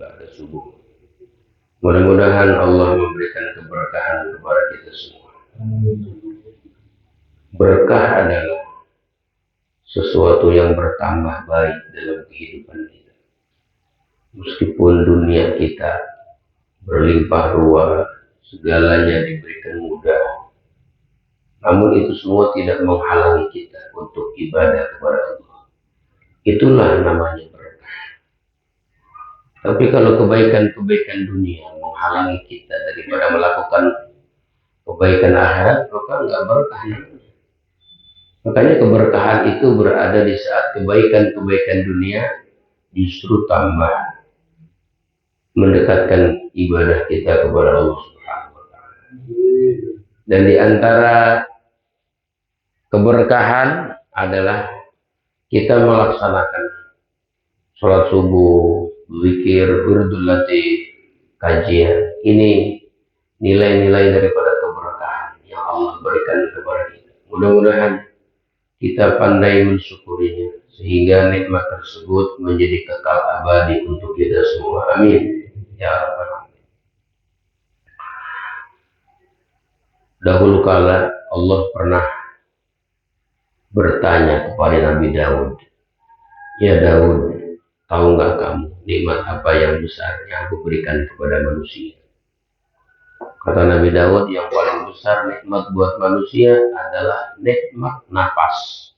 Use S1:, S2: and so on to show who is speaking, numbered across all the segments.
S1: ba'da subuh. Mudah-mudahan Allah memberikan keberkahan kepada kita semua. Berkah adalah sesuatu yang bertambah baik dalam kehidupan kita. Meskipun dunia kita berlimpah ruah, segalanya diberikan mudah, namun itu semua tidak menghalangi kita untuk ibadah kepada Allah. Itulah namanya berkah. Tapi kalau kebaikan-kebaikan dunia menghalangi kita daripada melakukan kebaikan akhirat, maka enggak berkah. Makanya keberkahan itu berada di saat kebaikan-kebaikan dunia justru tambah mendekatkan ibadah kita kepada Allah Subhanahu wa taala. Dan di antara keberkahan adalah kita melaksanakan sholat subuh, zikir, wirdul latif, kajian. Ini nilai-nilai daripada keberkahan yang Allah berikan kepada kita. Mudah-mudahan kita pandai mensyukurinya sehingga nikmat tersebut menjadi kekal abadi untuk kita semua. Amin. Ya Rabbal Alamin. Dahulu kala Allah pernah bertanya kepada Nabi Daud, ya Daud, tahu nggak kamu nikmat apa yang besar yang aku berikan kepada manusia? Kata Nabi Daud, yang paling besar nikmat buat manusia adalah nikmat nafas.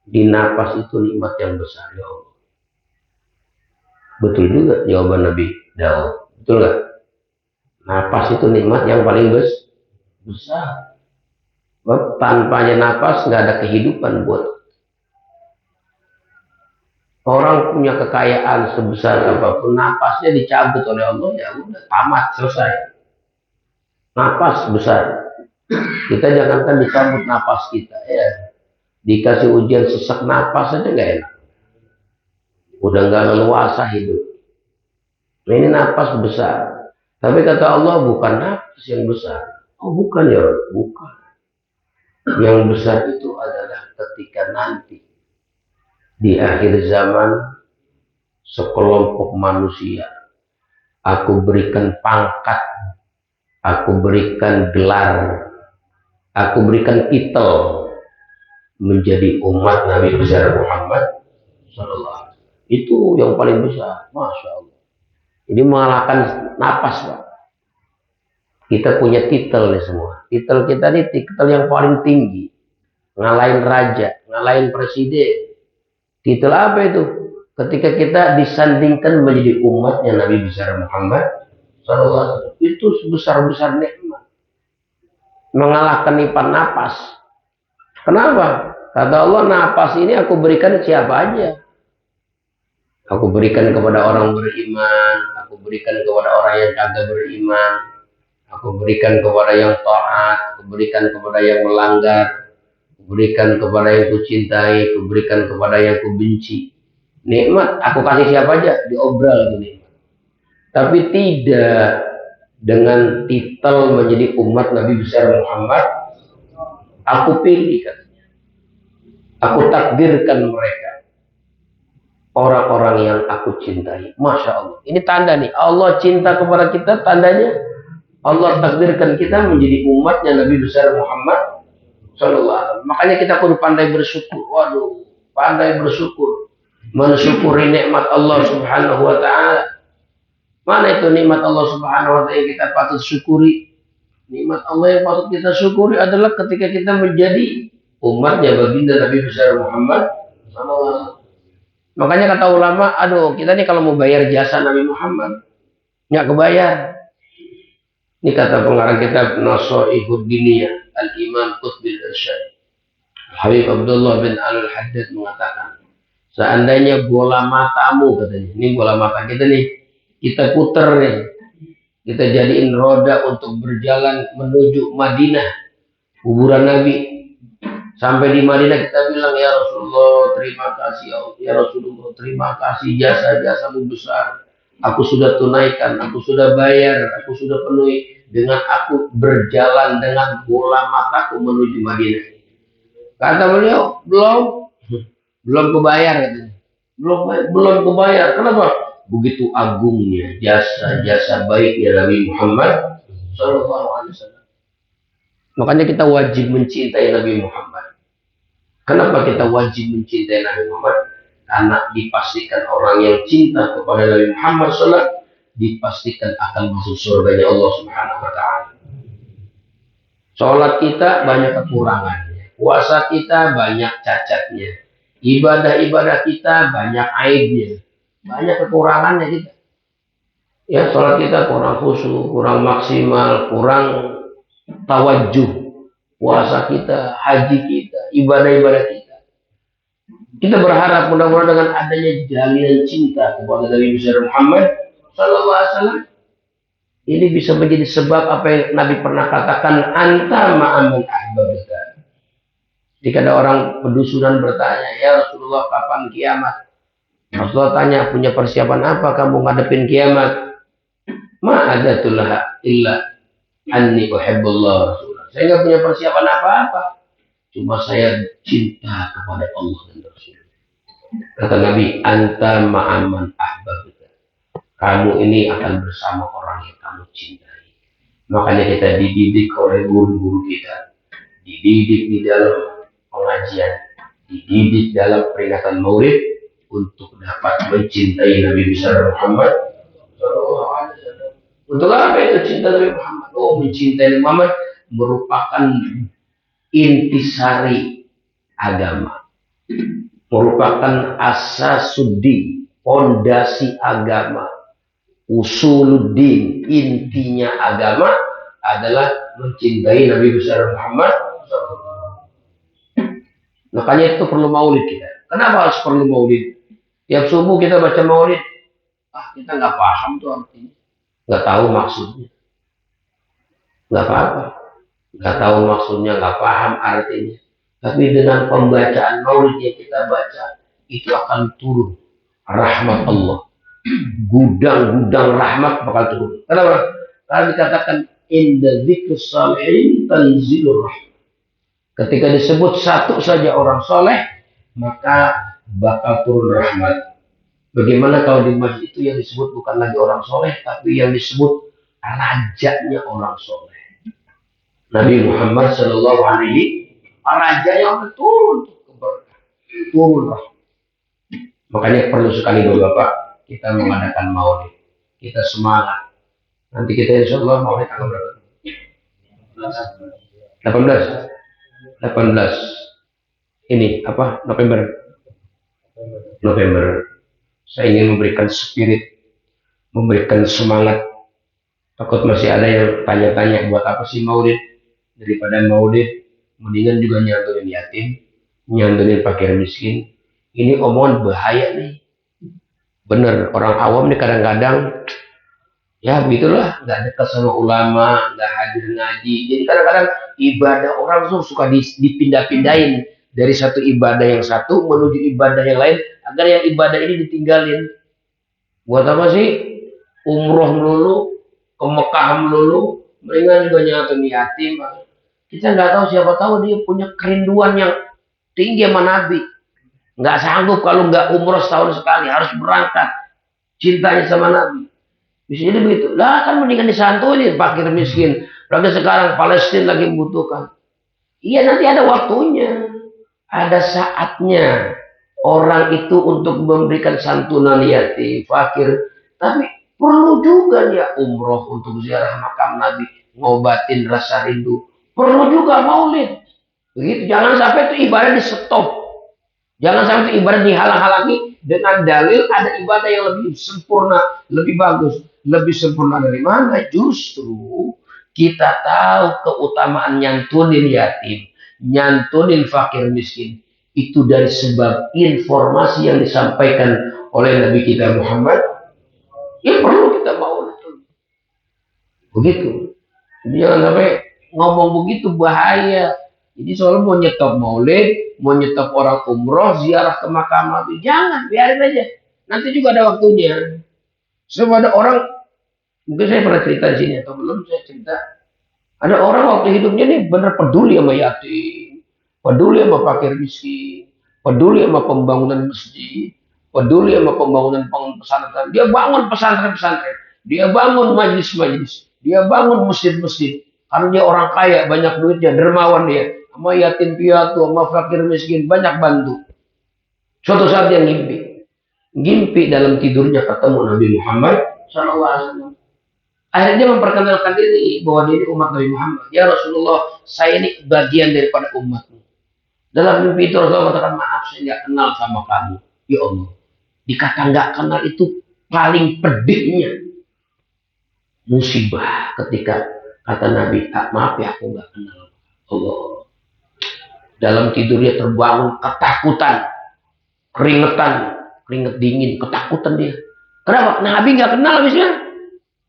S1: Di nafas itu nikmat yang besar, ya Allah. Betul juga jawaban Nabi Daud. Betul nggak? Nafas itu nikmat yang paling besar. Tanpanya nafas nggak ada kehidupan buat orang. Punya kekayaan sebesar apapun, nafasnya dicabut oleh Allah, ya udah tamat, selesai. Nafas besar. Kita jangankan dicabut nafas kita, ya dikasih ujian sesak nafas aja nggak enak, udah nggak leluasa hidup. Nah, ini nafas besar. Tapi kata Allah, bukan nafas yang besar. Oh bukan ya, bukan. Yang besar itu adalah ketika nanti di akhir zaman sekelompok manusia aku berikan pangkat, aku berikan gelar, aku berikan titel menjadi umat Nabi besar Muhammad SAW. Itu yang paling besar, Masya Allah. Ini mengalahkan napas, Pak. Kita punya titel nih semua. Titel kita nih titel yang paling tinggi. Ngalahin raja, ngalahin presiden. Titel apa itu? Ketika kita disandingkan menjadi umatnya Nabi besar Muhammad SAW. Itu sebesar-besar nikmat. Mengalahkan nipan napas. Kenapa? Kata Allah, napas ini aku berikan siapa aja. Aku berikan kepada orang beriman, aku berikan kepada orang yang kagak beriman, aku berikan kepada yang taat, aku berikan kepada yang melanggar, aku berikan kepada yang kucintai, aku berikan kepada yang kubenci. Nikmat aku kasih siapa aja, diobral itu nikmat. Tapi tidak dengan titel menjadi umat Nabi besar Muhammad. Aku pilih katanya. Aku takdirkan mereka orang-orang yang aku cintai. Masya Allah. Ini tanda nih. Allah cinta kepada kita. Tandanya Allah takdirkan kita menjadi umatnya Nabi besar Muhammad SAW. Makanya kita perlu pandai bersyukur. Waduh, pandai bersyukur. Mensyukuri nikmat Allah Subhanahu wa ta'ala. Mana itu nikmat Allah Subhanahu wa ta'ala yang kita patut syukuri? Nikmat Allah yang patut kita syukuri adalah ketika kita menjadi umatnya baginda Nabi besar Muhammad SAW. Makanya kata ulama, aduh kita nih kalau mau bayar jasa Nabi Muhammad nggak kebayar. Ini kata pengarang kitab Nasaihud Diniyah Al-Imam Qutbil Irsyad Habib Abdullah bin Al-Haddad mengatakan, seandainya bola matamu, katanya, ini bola mata kita nih, kita puter nih, kita jadiin roda untuk berjalan menuju Madinah, kuburan Nabi. Sampai di Madinah kita bilang, ya Rasulullah terima kasih, ya Rasulullah terima kasih, jasa-jasamu besar. Aku sudah tunaikan, aku sudah bayar, aku sudah penuhi dengan aku berjalan dengan bola mataku menuju Madinah. Kata beliau, belum kebayar katanya. Belum kebayar. Kenapa? begitu agungnya jasa-jasa baiknya Nabi Muhammad Sallallahu Alaihi Wasallam. Makanya kita wajib mencintai Nabi Muhammad. Kenapa kita wajib mencintai Nabi Muhammad? Karena dipastikan orang yang cinta kepada Nabi Muhammad SAW dipastikan akan masuk surganya Allah Subhanahu Wa Taala. Sholat kita banyak kekurangannya, puasa kita banyak cacatnya, ibadah-ibadah kita banyak aibnya, banyak kekurangannya kita. Ya, sholat kita kurang khusyuk, kurang maksimal, kurang tawajuh, puasa kita, haji kita, ibadah-ibadah kita. Kita berharap mudah-mudahan dengan adanya jalinan cinta kepada Nabi besar Muhammad Sallallahu Alaihi Wasallam ini bisa menjadi sebab apa yang Nabi pernah katakan, anta ma'aman ahbabaka. Jika ada orang pedusunan bertanya, ya Rasulullah kapan kiamat? Rasulullah tanya, punya persiapan apa kamu ngadepin kiamat? Ma'adatullah illa anni uhibbullah Rasulullah. Saya nggak punya persiapan apa-apa. Cuma saya cinta kepada Allah dan Rasul. Kata Nabi, anta ma'aman ahbabaka. Kamu ini akan bersama orang yang kamu cintai. Makanya kita dididik oleh guru-guru kita. Dididik di dalam pengajian. Dididik dalam peringatan maulid. Untuk dapat mencintai Nabi besar Muhammad. Untuk apa itu cinta Nabi Muhammad? Oh, mencintai Nabi Muhammad merupakan intisari agama. Merupakan asasuddi, fondasi agama. Usuluddin, intinya agama adalah mencintai Nabi besar Muhammad. Makanya itu perlu maulid kita. Kenapa harus perlu maulid? Tiap subuh kita baca maulid, kita nggak paham tuh artinya, nggak tahu maksudnya, nggak apa-apa, nggak tahu maksudnya, nggak paham artinya. Tapi dengan pembacaan maulid yang kita baca, itu akan turun rahmat Allah. Gudang-gudang rahmat bakal turun. Kenapa? Karena dikatakan inda dzikrus shalihin tanzilur rahmat. Ketika disebut satu saja orang soleh, maka bakal turun rahmat. Bagaimana kalau di masjid itu yang disebut bukan lagi orang soleh, tapi yang disebut rajanya orang soleh. Nabi Muhammad Sallallahu Alaihi raja yang turun keberkah, turun rahmat. Makanya perlu sekali Bapak kita mengadakan maulid, kita semangat. Nanti kita insya Allah maulid tanggal berapa? 18. Ini apa? November. Saya ingin memberikan spirit, memberikan semangat. Takut masih ada yang tanya-tanya buat apa sih maulid? Daripada maulid, mendingan juga nyantunin yatim, nyantunin fakir miskin. Ini omongan bahaya nih. Bener, orang awam nih kadang-kadang ya begitulah, nggak dekat sama ulama, nggak hadir ngaji. Jadi kadang-kadang ibadah orang tuh suka dipindah-pindahin dari satu ibadah yang satu menuju ibadah yang lain agar yang ibadah ini ditinggalin. Buat apa sih? Umroh melulu, ke Mekah melulu, mendingan juga nyatun yatim. Kita nggak tahu, siapa tahu dia punya kerinduan yang tinggi sama Nabi. Nggak sanggup kalau nggak umroh setahun sekali, harus berangkat. Cintanya sama Nabi. Bisa jadi begitu. Lah kan mendingan disantunin fakir miskin. Lagi sekarang Palestina lagi membutuhkan. Iya, nanti ada waktunya. Ada saatnya orang itu untuk memberikan santunan yatim, fakir. Tapi perlu juga ya umroh untuk ziarah makam Nabi, ngobatin rasa rindu. Perlu juga maulid. Begitu, jangan sampai itu ibadah di stop. Jangan sampai itu ibadah dihalang-halangi dengan dalil ada ibadah yang lebih sempurna, lebih bagus. Lebih sempurna dari mana? Justru kita tahu keutamaan nyantunin yatim, nyantunin fakir miskin. Itu dari sebab informasi yang disampaikan oleh Nabi kita Muhammad. Ya perlu kita mau itu. Begitu. Jadi jangan sampai ngomong begitu, bahaya. Jadi soalnya mau nyetop maulid, mau nyetop orang umroh, ziarah ke makam Nabi. Jangan, biarin aja. Nanti juga ada waktunya. Sebab ada orang, mungkin saya pernah cerita di sini atau belum saya cerita. Ada orang waktu hidupnya nih bener peduli sama yatim, peduli sama fakir miskin, peduli sama pembangunan masjid, peduli sama pembangunan pesantren. Dia bangun pesantren-pesantren, dia bangun majlis-majlis, dia bangun masjid-masjid. Karena dia orang kaya, banyak duitnya, dermawan dia. Sama yatim piatu, sama fakir miskin, banyak bantu. Suatu saat dia ngimpi dalam tidurnya ketemu Nabi Muhammad SAW. Akhirnya dia memperkenalkan diri bahwa dia ini umat Nabi Muhammad. Ya Rasulullah, saya ini bagian daripada umatmu. Dalam mimpi itu Rasulullah katakan, maaf saya nggak kenal sama kamu. Ya Allah, dikata nggak kenal itu paling pedihnya musibah ketika kata Nabi, maaf ya aku nggak kenal Allah. Dalam tidurnya terbangun ketakutan, keringet dingin, ketakutan dia. Kenapa? Nabi nggak kenal habisnya.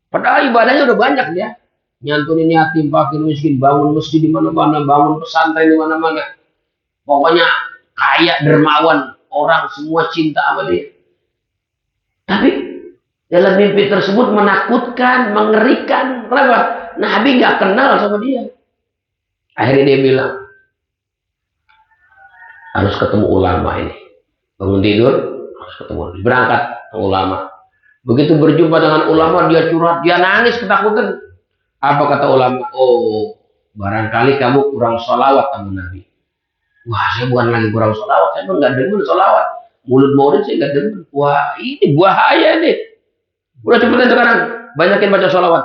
S1: Padahal ibadahnya udah banyak dia. Nyantunin yatim, fakir, miskin, bangun masjid di mana-mana, bangun pesantren di mana-mana. Pokoknya kaya, dermawan, orang semua cinta sama dia. Tapi dalam mimpi tersebut menakutkan, mengerikan. Kenapa? Nabi nggak kenal sama dia. Akhirnya dia bilang, harus ketemu ulama ini. Bangun tidur, harus ketemu. Berangkat ke ulama. Begitu berjumpa dengan ulama, dia curhat, dia nangis ketakutan. Apa kata ulama? Oh, barangkali kamu kurang sholawat sama Nabi. Wah, saya bukan lagi kurang sholawat, saya nggak demen sholawat. Mulut murid saya nggak demen. Wah, ini bahaya nih. Udah cepetan sekarang, banyakin baca sholawat.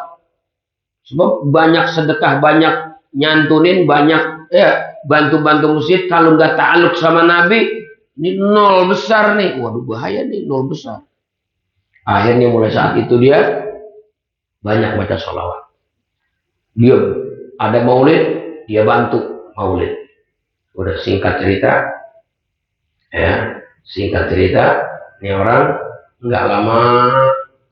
S1: Sebab banyak sedekah, banyak nyantunin, banyak ya bantu-bantu masjid. Kalau nggak ta'aluk sama Nabi, ini nol besar nih. Waduh, bahaya nih, nol besar. Akhirnya mulai saat itu dia banyak baca sholawat. Dia ada maulid, dia bantu maulid. Udah singkat cerita, ini orang nggak lama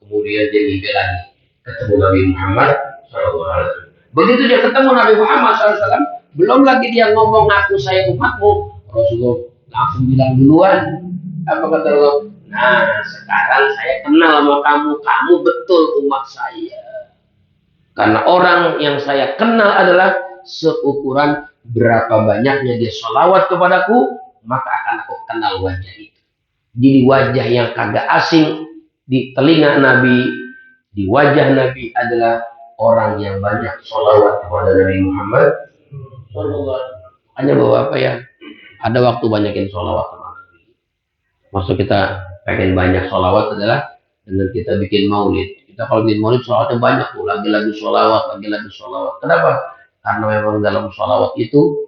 S1: kemudian dia mimpi lagi ketemu Nabi Muhammad SAW. Begitu dia ketemu Nabi Muhammad SAW, belum lagi dia ngomong aku saya umatmu, Rasulullah langsung bilang duluan. Apa kata Allah? Nah, sekarang saya kenal sama kamu betul umat saya. Karena orang yang saya kenal adalah seukuran berapa banyaknya dia sholawat kepadaku, maka akan aku kenal wajah itu. Jadi wajah yang kagak asing di telinga Nabi, di wajah Nabi adalah orang yang banyak sholawat kepada Nabi Muhammad. Hanya bahwa apa ya? Ada waktu banyakin sholawat kepada Nabi. Maksud kita pengen banyak sholawat adalah dengan kita bikin maulid. Kita kalau bikin maulid sholawatnya banyak tuh, lagi-lagi sholawat. Kenapa? Karena memang dalam sholawat itu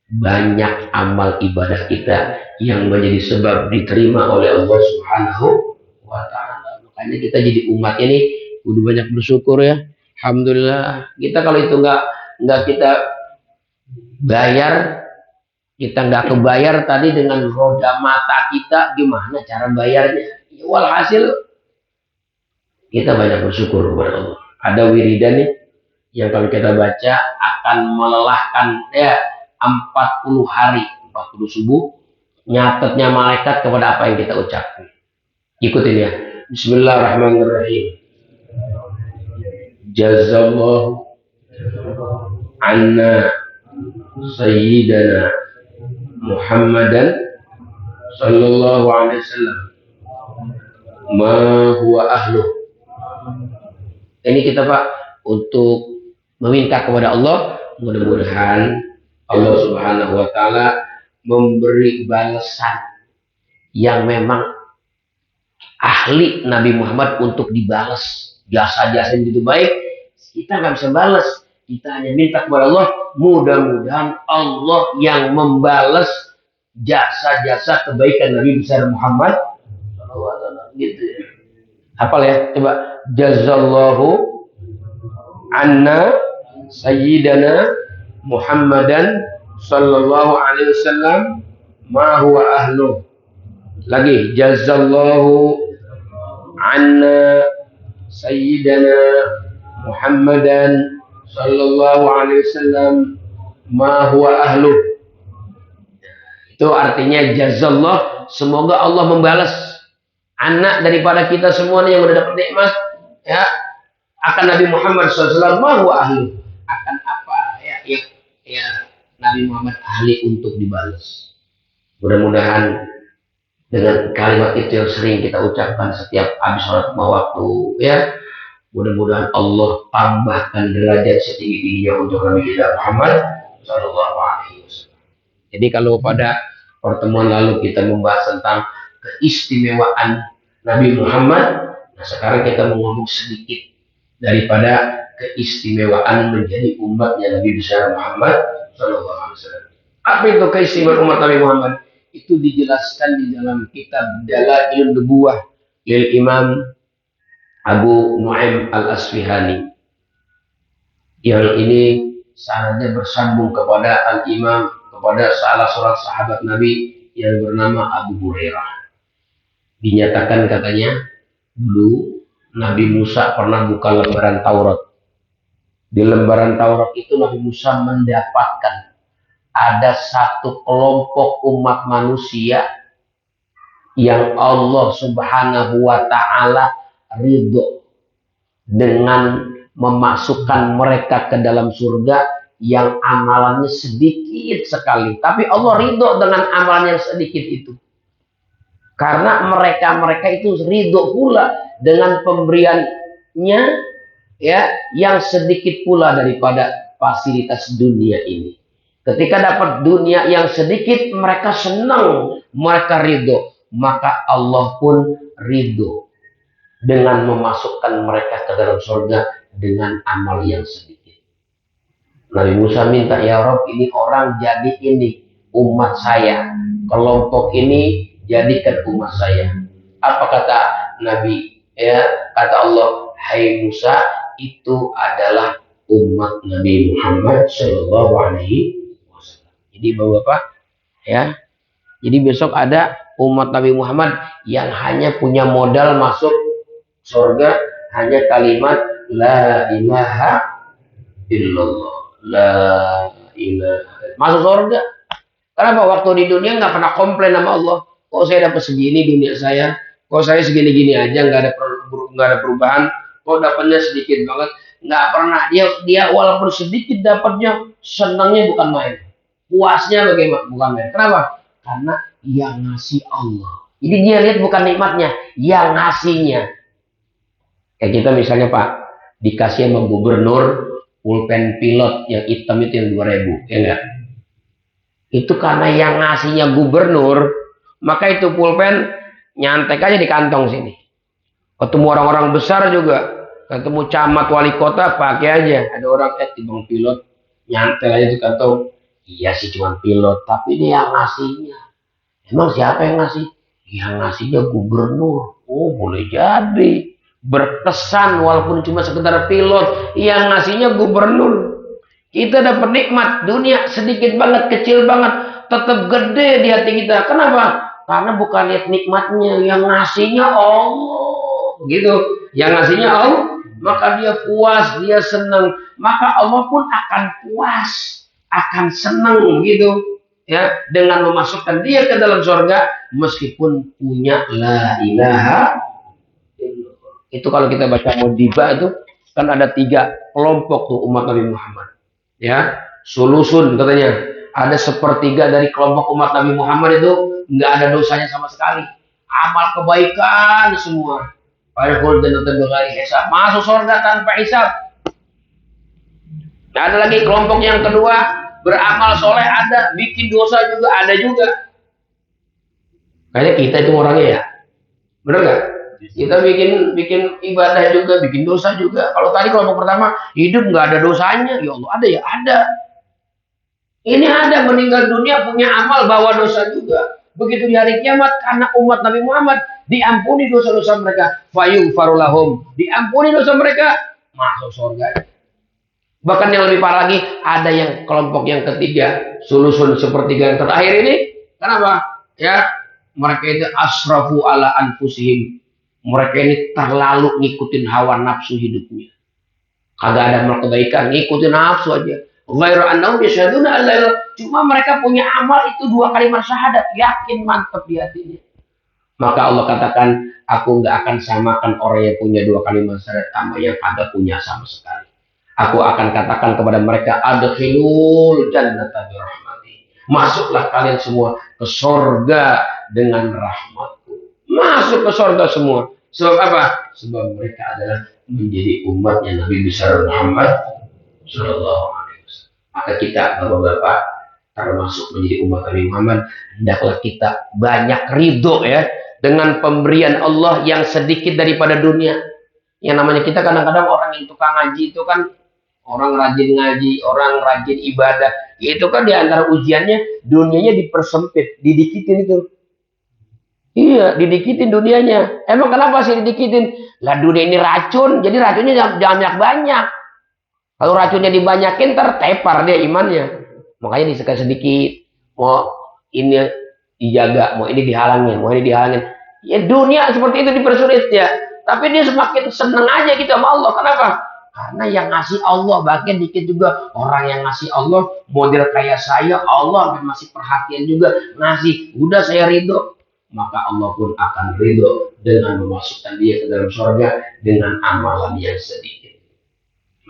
S1: banyak amal ibadah kita yang menjadi sebab diterima oleh Allah Subhanahu wa Ta'ala. Makanya kita jadi umat ini udah banyak bersyukur ya. Alhamdulillah. Kita kalau itu nggak kita bayar, kita nggak kebayar tadi dengan roda mata kita, gimana cara bayarnya? Walhasil kita banyak bersyukur kepada Allah. Ada wiridan nih yang kalau kita baca akan melelahkan ya 40 hari, 40 subuh, nyatetnya malaikat kepada apa yang kita ucapkan. Ikutin ya. Bismillahirrahmanirrahim. Jazallahu anna sayyidana Muhammadan sallallahu alaihi wasallam ma huwa ahluh. Ini kita Pak untuk meminta kepada Allah, mudah-mudahan Allah Subhanahu wa Ta'ala memberi balasan yang memang ahli Nabi Muhammad untuk dibalas. Jasa-jasa yang begitu baik, kita nggak bisa balas. Kita hanya minta kepada Allah, mudah-mudahan Allah yang membalas jasa-jasa kebaikan Nabi besar Muhammad. Gitu ya. Hafal ya, coba. Jazallahu anna sayyidana Muhammadan sallallahu alaihi wasallam ma huwa ahlu. Lagi, jazallahu anna sayyidana Muhammadan sallallahu alaihi wasallam ma huwa ahlu. Itu artinya jazallah, semoga Allah membalas anak daripada kita semua yang udah dapat nikmat ya akan Nabi Muhammad SAW ma huwa ahlu, akan apa ya Nabi Muhammad ahli untuk dibalas. Mudah-mudahan dengan kalimat itu yang sering kita ucapkan setiap habis sholat lima waktu, ya. Mudah-mudahan Allah tambahkan derajat setinggi-tingginya untuk Nabi kita Muhammad Sallallahu Alaihi Wasallam. Jadi kalau pada pertemuan lalu kita membahas tentang keistimewaan Nabi Muhammad, nah sekarang kita mau ngomong sedikit daripada keistimewaan menjadi umatnya Nabi besar Muhammad Sallallahu Alaihi Wasallam. Apa itu keistimewaan umat Nabi Muhammad? Itu dijelaskan di dalam kitab Dalailun Nubuwah lil Imam Abu Nu'aim Al-Asfihani, yang ini sanadnya bersambung kepada Al-Imam, kepada salah seorang sahabat Nabi yang bernama Abu Hurairah. Dinyatakan katanya, dulu Nabi Musa pernah buka lembaran Taurat. Di lembaran Taurat itu Nabi Musa mendapatkan ada satu kelompok umat manusia yang Allah Subhanahu wa Ta'ala ridho dengan memasukkan mereka ke dalam surga yang amalannya sedikit sekali, tapi Allah ridho dengan amalan yang sedikit itu karena mereka itu ridho pula dengan pemberiannya, ya, yang sedikit pula daripada fasilitas dunia ini. Ketika dapat dunia yang sedikit, mereka senang, mereka ridho, maka Allah pun ridho dengan memasukkan mereka ke dalam surga dengan amal yang sedikit. Nabi Musa minta, ya Rob, ini orang jadi ini umat saya, kelompok ini jadikan umat saya. Apa kata Nabi? Ya, kata Allah, hai Musa, itu adalah umat Nabi Muhammad Shallallahu Alaihi Wasallam. Jadi bapak, ya, jadi besok ada umat Nabi Muhammad yang hanya punya modal masuk surga hanya kalimat la ilaha illallah, la ilaha, masuk surga. Kenapa? Waktu di dunia nggak pernah komplain sama Allah, kok saya dapat segini dunia saya, kok saya segini-gini aja, nggak ada perubahan, kok dapatnya sedikit banget, nggak pernah. Dia walaupun sedikit dapatnya, senangnya bukan main, puasnya bagaimana bukan main. Kenapa? Karena yang ngasih Allah. Jadi dia lihat bukan nikmatnya, yang ngasihnya. Kayak kita misalnya Pak, dikasih sama gubernur pulpen pilot yang hitam itu yang 2000, ya enggak? Itu karena yang ngasihnya gubernur, maka itu pulpen nyantek aja di kantong sini. Ketemu orang-orang besar juga, ketemu camat wali kota pakai aja. Ada orang bang pilot, nyantek aja di kantong. Iya sih cuma pilot, tapi dia yang ngasihnya. Emang siapa yang ngasih? Yang ngasihnya gubernur. Oh boleh jadi. Berkesan walaupun cuma sekedar pilot, yang ngasihnya gubernur. Kita dapat nikmat dunia sedikit banget, kecil banget, tetap gede di hati kita. Kenapa? Karena bukan lihat nikmatnya, yang ngasihnya Allah, gitu. Yang ngasihnya Allah, maka dia puas, dia senang, maka Allah pun akan puas, akan senang, gitu, ya, dengan memasukkan dia ke dalam surga meskipun punya la ilaha. Itu kalau kita baca Mudibah itu kan ada 3 kelompok tuh umat Nabi Muhammad, ya, sulusun katanya, ada sepertiga dari kelompok umat Nabi Muhammad itu nggak ada dosanya sama sekali, amal kebaikan semua, pada dan terdengar hisab, masuk surga tanpa hisab. Nah, ada lagi kelompok yang kedua, beramal soleh ada, bikin dosa juga ada juga. Kayaknya kita itu orangnya, ya, bener nggak? Kita bikin ibadah juga, bikin dosa juga. Kalau tadi kelompok pertama hidup nggak ada dosanya, ya Allah ada, ya ada. Ini ada, meninggal dunia punya amal bawa dosa juga. Begitu di hari kiamat, karena umat Nabi Muhammad diampuni dosa-dosa mereka, fayaghfaru lahum, diampuni dosa mereka, masuk surga. Bahkan yang lebih parah lagi, ada yang kelompok yang ketiga, sulusun sepertiga yang terakhir ini. Kenapa? Ya, mereka itu asrafu ala anfusihim. Mereka ini terlalu ngikutin hawa nafsu hidupnya. Kagak ada amal kebaikan, ngikutin nafsu aja. Ghairu annahum yashhaduna an la ilaha, cuma mereka punya amal itu 2 kalimat syahadat, yakin mantap di hatinya. Maka Allah katakan, aku nggak akan samakan orang yang punya 2 kalimat syahadat sama yang kagak punya sama sekali. Aku akan katakan kepada mereka, adkhilul jannata bi rahmati. Masuklah kalian semua ke surga dengan rahmatku. Masuk ke surga semua. Sebab apa? Sebab mereka adalah menjadi umatnya Nabi besar Muhammad Sallallahu Alaihi Wasallam. Maka kita bapak-bapak termasuk menjadi umat Nabi Muhammad, hendaklah kita banyak ridho ya dengan pemberian Allah yang sedikit daripada dunia. Yang namanya kita kadang-kadang orang yang tukang ngaji itu kan orang rajin ngaji, orang rajin ibadah. Itu kan di antara ujiannya dunianya dipersempit, didikitin itu. Iya, didikitin dunianya. Emang kenapa sih didikitin? Lah dunia ini racun, jadi racunnya jangan banyak-banyak. Kalau racunnya dibanyakin tertepar dia imannya. Makanya disekat sedikit. Mau ini dijaga, mau ini dihalangin, mau ini dihalangin. Ya dunia seperti itu dipersulit ya. Tapi dia semakin seneng aja gitu sama Allah. Kenapa? Karena yang ngasih Allah, bahkan dikit juga orang yang ngasih Allah model kayak saya, Allah masih perhatian juga ngasih. Udah saya ridho. Maka Allah pun akan ridho dengan memasukkan dia ke dalam surga dengan amalan yang sedikit.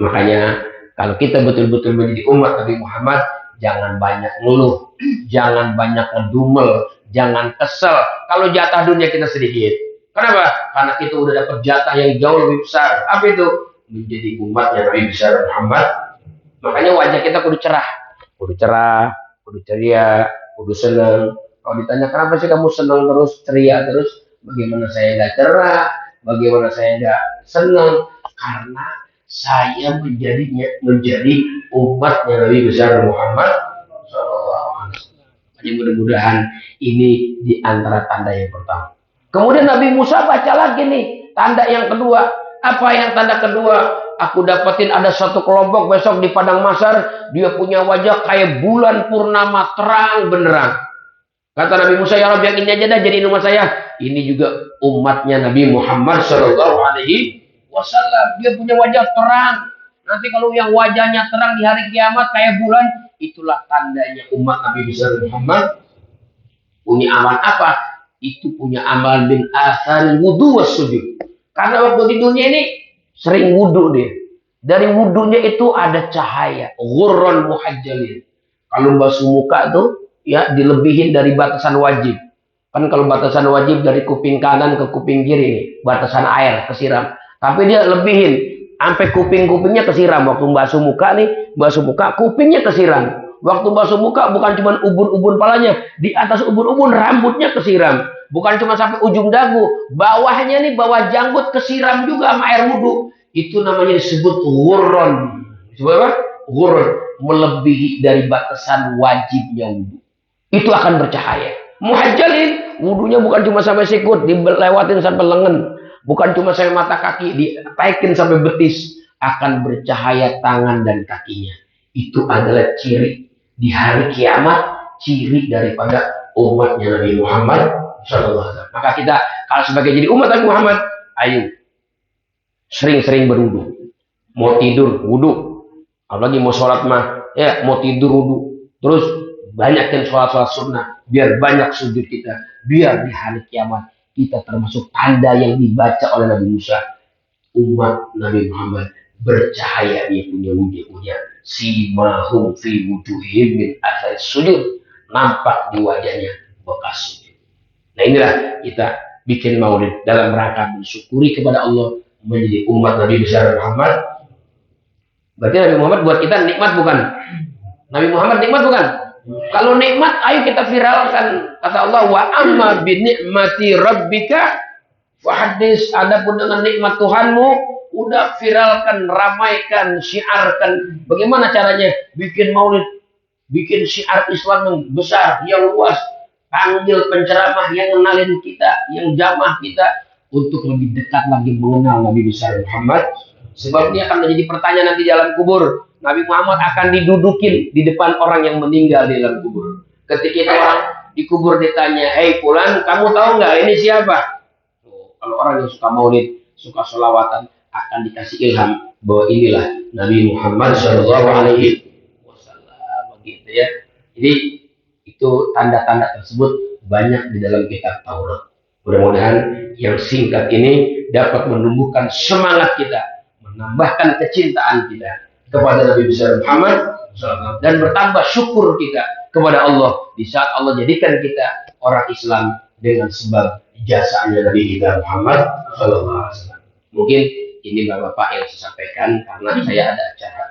S1: Makanya kalau kita betul-betul menjadi umat Nabi Muhammad, jangan banyak ngeluh, jangan banyak ngedumel, jangan kesel kalau jatah dunia kita sedikit. Kenapa? Karena kita udah dapat jatah yang jauh lebih besar. Apa itu? Menjadi umatnya Nabi besar Muhammad. Makanya wajah kita kudu cerah, kudu ceria, kudu senang. Kalau ditanya kenapa sih kamu senang terus, ceria terus, bagaimana saya nggak cerah, bagaimana saya nggak senang? Karena saya menjadi umatnya Nabi besar Muhammad SAW. Jadi mudah-mudahan ini di antara tanda yang pertama. Kemudian Nabi Musa baca lagi nih tanda yang kedua. Apa yang tanda kedua? Aku dapetin ada satu kelompok besok di padang mahsyar, dia punya wajah kayak bulan purnama terang benerang. Kata Nabi Musa, ya Rabbi yang ini aja dah jadi umat saya. Ini juga umatnya Nabi Muhammad Sallallahu Alaihi Wasallam. Dia punya wajah terang. Nanti kalau yang wajahnya terang di hari kiamat kayak bulan, itulah tandanya umat Nabi besar Muhammad. Punya amal apa? Itu punya amal bin asal wudu wasujud. Karena waktu di dunia ini sering wudu dia. Dari wudunya itu ada cahaya. Ghurran muhajjalin. Kalau basuh muka tuh ya dilebihin dari batasan wajib. Kan kalau batasan wajib dari kuping kanan ke kuping kiri nih, batasan air kesiram. Tapi dia lebihin sampai kuping-kupingnya kesiram. Waktu basuh muka nih, basuh muka kupingnya kesiram. Waktu basuh muka bukan cuma ubun-ubun palanya, di atas ubun-ubun rambutnya kesiram. Bukan cuma sampai ujung dagu, bawahnya nih bawah janggut kesiram juga sama air wudhu. Itu namanya disebut ghurran. Disebut apa? Ghurran, melebihi dari batasan wajibnya wudhu. Itu akan bercahaya. Muhajjalin, wudunya bukan cuma sampai sikut, dilewatin sampai lengan. Bukan cuma sampai mata kaki, ditaikin sampai betis. Akan bercahaya tangan dan kakinya. Itu adalah ciri di hari kiamat, ciri daripada umatnya Nabi Muhammad Sallallahu Alaihi Wasallam. Maka kita kalau sebagai jadi umat Nabi Muhammad, ayo sering-sering berwudu. Mau tidur, wudu. Apalagi mau sholat mah, ya mau tidur wudu. Terus banyakin sholat-sholat sunnah, biar banyak sujud kita, biar di hari kiamat kita termasuk tanda yang dibaca oleh Nabi Musa. Umat Nabi Muhammad bercahaya, dia punya wujudnya. Simahum fi wujuhihim min athari sujud, nampak di wajahnya bekas sujud. Nah inilah kita bikin maulid dalam rangka mensyukuri kepada Allah menjadi umat Nabi besar Muhammad. Berarti Nabi Muhammad buat kita nikmat bukan? Nabi Muhammad nikmat bukan? Kalau nikmat, ayo kita viralkan. Kata Allah, wa amma bi ni'mati rabbika fahaddits. Adapun dengan nikmat Tuhanmu, udah viralkan, ramaikan, syiarkan. Bagaimana caranya? Bikin maulid, bikin syiar Islam yang besar, yang luas. Panggil penceramah yang kenalin kita, yang jamah kita untuk lebih dekat lagi mengenal Nabi besar Muhammad. Sebab ini akan menjadi pertanyaan nanti di alam kubur. Nabi Muhammad akan didudukin di depan orang yang meninggal di dalam kubur. Ketika itu orang di kubur ditanya, "Hei fulan, kamu tahu nggak ini siapa?" Kalau orang yang suka maulid, suka sholawatan, akan dikasih ilham bahwa inilah Nabi Muhammad Shallallahu Alaihi Wasallam. Begitu ya. Jadi itu tanda-tanda tersebut banyak di dalam kitab Taurat. Mudah-mudahan yang singkat ini dapat menumbuhkan semangat kita, menambahkan kecintaan kita kepada Nabi besar Muhammad dan bertambah syukur kita kepada Allah di saat Allah jadikan kita orang Islam dengan sebab jasanya Nabi kita Muhammad Sallallahu Alaihi Wasallam. Mungkin ini bapak-bapak yang saya sampaikan karena saya ada acara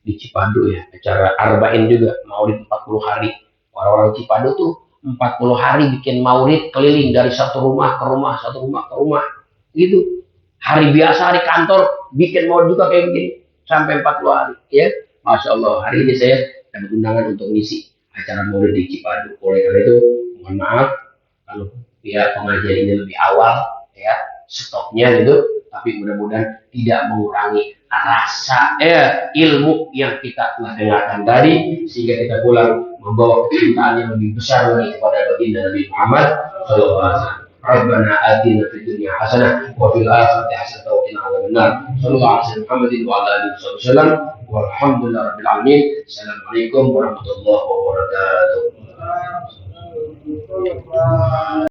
S1: di Cipadu ya, acara Arba'in juga, Maulid 40 hari. Orang-orang Cipadu tuh 40 hari bikin maulid keliling dari satu rumah ke rumah, satu rumah ke rumah. Gitu. Hari biasa, hari kantor, bikin maulid juga kayak begini. Sampai 40 hari. Ya, Masya Allah. Hari ini saya dapat undangan untuk ngisi acara maulid di Cipadu. Oleh karena itu, mohon maaf kalau ya pengajian ini lebih awal, ya stopnya gitu. Tapi mudah-mudahan tidak mengurangi rasa ilmu yang kita telah dengarkan tadi, sehingga kita pulang membawa kecintaan yang lebih besar lagi kepada baginda Nabi Muhammad sallallahu alaihi wasallam. Rabbana atina fid dunya hasanah wa fil akhirati hasanah wa qina adzabannar. Sallallahu alaihi Muhammadin wa ala alihi wasallam. Walhamdulillahi rabbil alamin. Assalamualaikum warahmatullahi wabarakatuh.